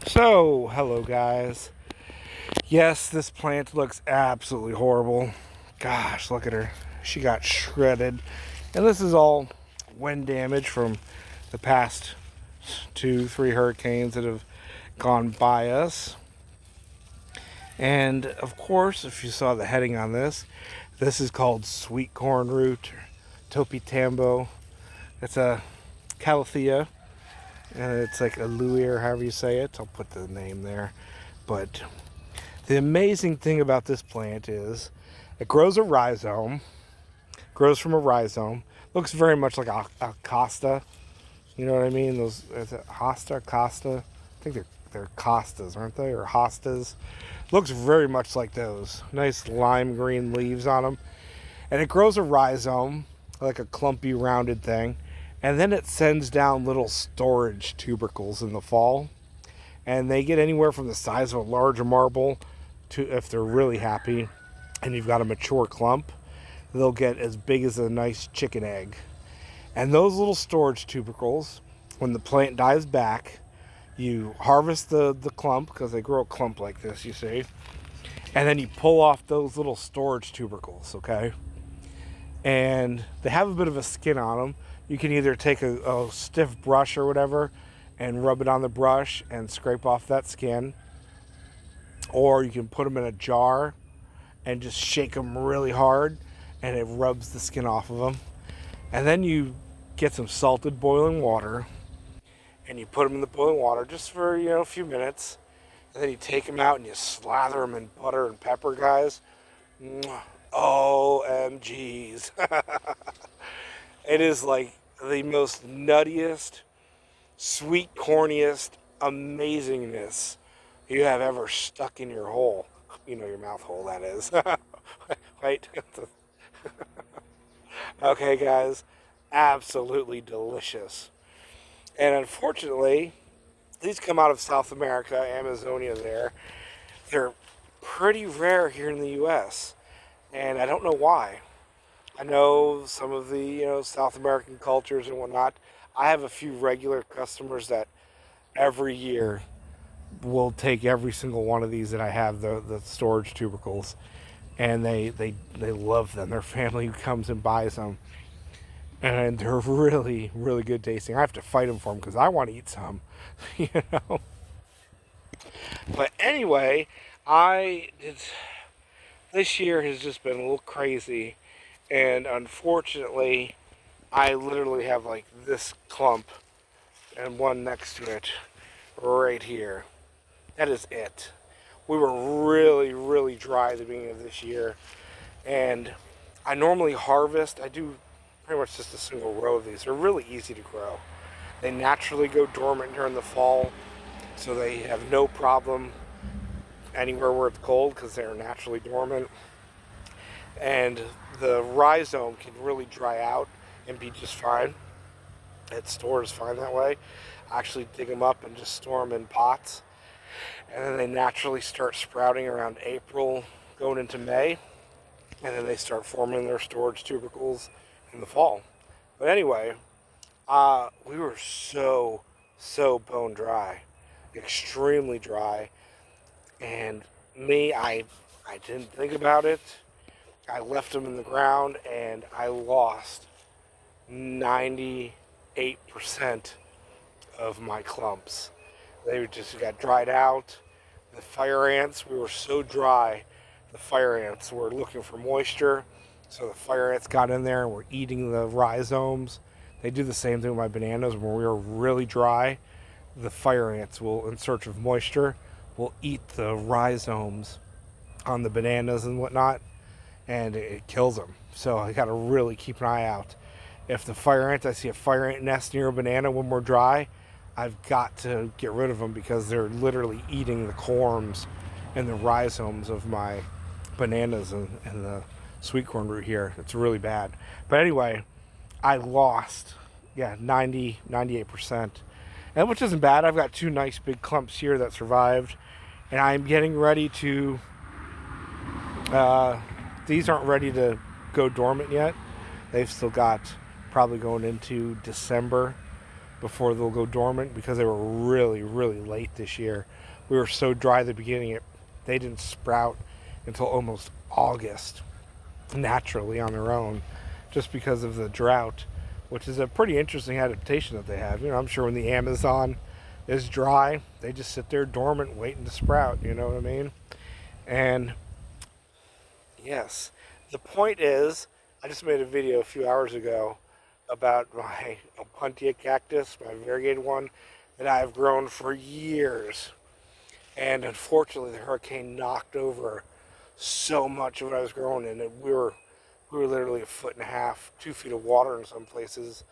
So, hello guys. Yes, this plant looks absolutely horrible. Gosh, look at her. She got shredded. And this is all wind damage from the past 2, 3 hurricanes that have gone by us. And of course, if you saw the heading on this, this is called Sweetcorn root, or Topi Tambo. It's a Calathea, and it's like allouia, or however you say it. I'll put the name there. But the amazing thing about this plant is it grows a rhizome, grows from a rhizome. Looks very much like a costa. You know what I mean? Those, is it hosta, costa? I think they're costas, aren't they? Or hostas. Looks very much like those. Nice lime green leaves on them. And it grows a rhizome, like a clumpy rounded thing. And then it sends down little storage tubercles in the fall. And they get anywhere from the size of a large marble to, if they're really happy and you've got a mature clump, they'll get as big as a nice chicken egg. And those little storage tubercles, when the plant dies back, you harvest the clump, because they grow a clump like this, you see, and then you pull off those little storage tubercles, okay? And they have a bit of a skin on them. You can either take a stiff brush or whatever and rub it on the brush and scrape off that skin, or you can put them in a jar and just shake them really hard and it rubs the skin off of them. And then you get some salted boiling water and you put them in the boiling water just for, a few minutes. And then you take them out and you slather them in butter and pepper, guys. OMGs. It is like the most nuttiest, sweet, corniest amazingness you have ever stuck in your hole. Your mouth hole, that is. Right? Okay, guys. Absolutely delicious. And unfortunately, these come out of South America, Amazonia there. They're pretty rare here in the U.S. And I don't know why. I know some of the, South American cultures and whatnot. I have a few regular customers that every year will take every single one of these that I have, the storage tubercles, and they love them. Their family comes and buys them, and they're really, really good tasting. I have to fight them for them because I want to eat some, you know. But anyway, this year has just been a little crazy, and unfortunately, I literally have like this clump and one next to it right here. That is it. We were really, really dry at the beginning of this year, and I normally harvest. I do pretty much just a single row of these. They're really easy to grow. They naturally go dormant during the fall, so they have no problem anywhere where it's cold because they're naturally dormant. And the rhizome can really dry out and be just fine. It stores fine that way. I actually dig them up and just store them in pots. And then they naturally start sprouting around April, going into May. And then they start forming their storage tubercles in the fall. But anyway, we were so bone dry, extremely dry. And I didn't think about it. I left them in the ground and I lost 98% of my clumps. They just got dried out. The fire ants, we were so dry, the fire ants were looking for moisture. So the fire ants got in there and were eating the rhizomes. They do the same thing with my bananas. When we are really dry, the fire ants will, in search of moisture, will eat the rhizomes on the bananas and whatnot, and it kills them. So I gotta really keep an eye out. If I see a fire ant nest near a banana when we're dry, I've got to get rid of them because they're literally eating the corms and the rhizomes of my bananas and the sweetcorn root here. It's really bad. But anyway, I lost, 98%. And which isn't bad. I've got 2 nice big clumps here that survived. And I'm getting ready to, these aren't ready to go dormant yet. They've still got probably going into December before they'll go dormant because they were really, really late this year. We were so dry at the beginning, they didn't sprout until almost August naturally on their own, just because of the drought, which is a pretty interesting adaptation that they have. I'm sure when the Amazon is dry, they just sit there dormant waiting to sprout, you know what I mean? And yes, the point is, I just made a video a few hours ago about my Opuntia cactus, my variegated one, that I've grown for years. And unfortunately, the hurricane knocked over so much of what I was growing in. We were literally 1.5 feet, 2 feet of water in some places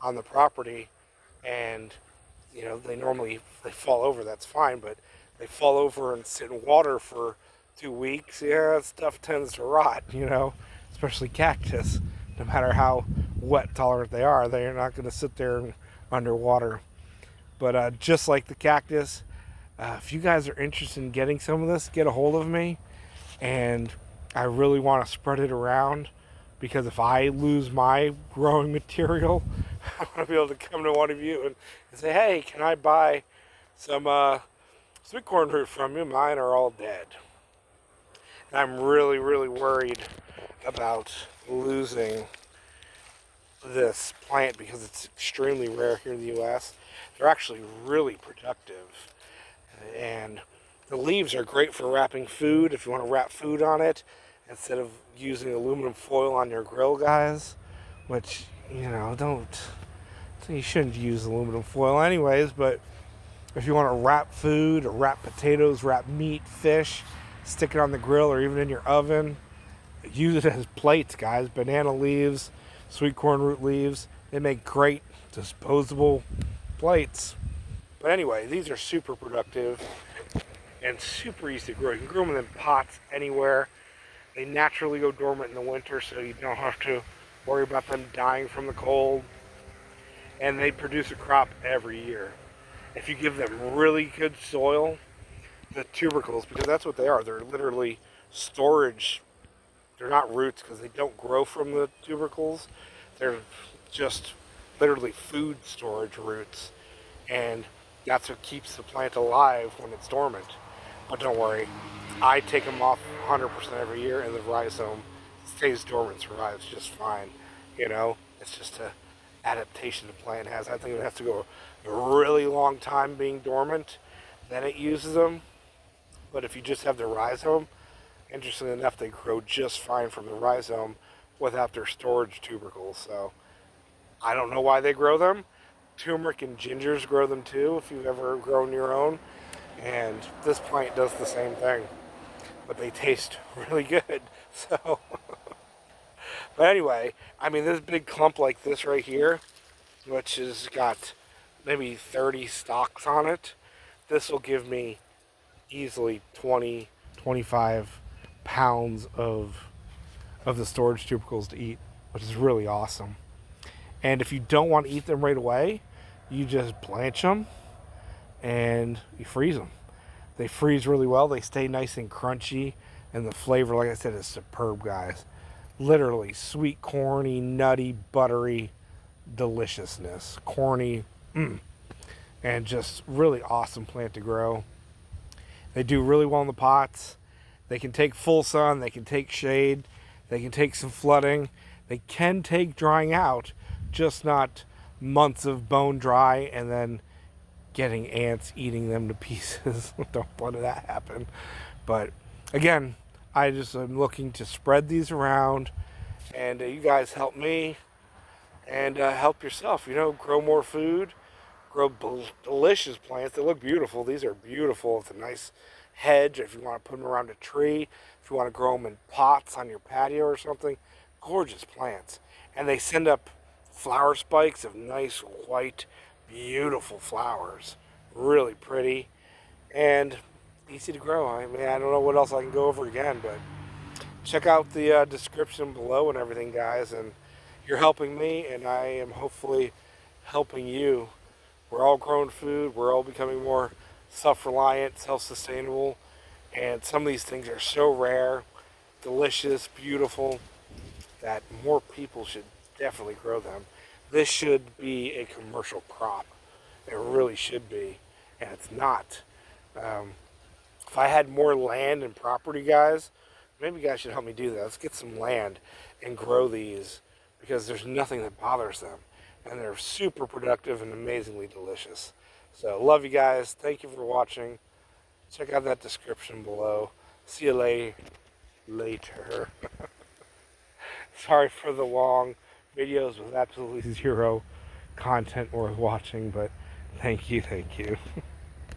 on the property. And, they fall over, that's fine, but they fall over and sit in water for 2 weeks. Yeah, stuff tends to rot, especially cactus. No matter how wet tolerant they are not going to sit there underwater. But just like the cactus, if you guys are interested in getting some of this, get a hold of me. And I really want to spread it around, because if I lose my growing material, I want to be able to come to one of you and say, hey, can I buy some sweetcorn root from you? Mine are all dead. And I'm really, really worried about losing this plant because it's extremely rare here in the U.S. They're actually really productive. And the leaves are great for wrapping food, if you want to wrap food on it, instead of using aluminum foil on your grill, guys. Which, you shouldn't use aluminum foil anyways, but if you want to wrap food or wrap potatoes, wrap meat, fish, stick it on the grill or even in your oven, use it as plates, guys. Banana leaves, sweet corn root leaves, they make great disposable plates. But anyway, these are super productive and super easy to grow. You can grow them in pots anywhere. They naturally go dormant in the winter, so you don't have to worry about them dying from the cold. And they produce a crop every year. If you give them really good soil, the tubercles, because that's what they are, they're literally storage. They're not roots because they don't grow from the tubercles. They're just literally food storage roots. And that's what keeps the plant alive when it's dormant. But don't worry, I take them off 100% every year, and the rhizome stays dormant, survives just fine. It's just an adaptation the plant has. I think it has to go a really long time being dormant, then it uses them. But if you just have the rhizome, interestingly enough, they grow just fine from the rhizome without their storage tubercles. So I don't know why they grow them. Turmeric and gingers grow them too, if you've ever grown your own. And this plant does the same thing, but they taste really good. So, but anyway, this big clump like this right here, which has got maybe 30 stalks on it, this will give me easily 20, 25 pounds of the storage tubercles to eat, which is really awesome. And if you don't want to eat them right away, you just blanch them and you freeze them. They freeze really well. They stay nice and crunchy, and the flavor, like I said, is superb, guys. Literally sweet, corny, nutty, buttery deliciousness. Corny, and just really awesome plant to grow. They do really well in the pots. They can take full sun. They can take shade. They can take some flooding. They can take drying out, just not months of bone dry and then getting ants eating them to pieces. Don't want that happen. But again, I just am looking to spread these around, and you guys help me and help yourself. Grow more food, grow delicious plants. They look beautiful. These are beautiful. It's a nice hedge if you want to put them around a tree, if you want to grow them in pots on your patio or something. Gorgeous plants. And they send up flower spikes of nice white, beautiful flowers. Really pretty and easy to grow. I don't know what else I can go over again, but check out the description below and everything, guys. And you're helping me, and I am hopefully helping you. We're all growing food. We're all becoming more self-reliant, self-sustainable. And some of these things are so rare, delicious, beautiful, that more people should definitely grow them. This should be a commercial crop. It really should be, and it's not. If I had more land and property, guys, maybe you guys should help me do that. Let's get some land and grow these because there's nothing that bothers them. And they're super productive and amazingly delicious. So, love you guys. Thank you for watching. Check out that description below. See you later. Sorry for the long videos with absolutely zero content worth watching, but thank you.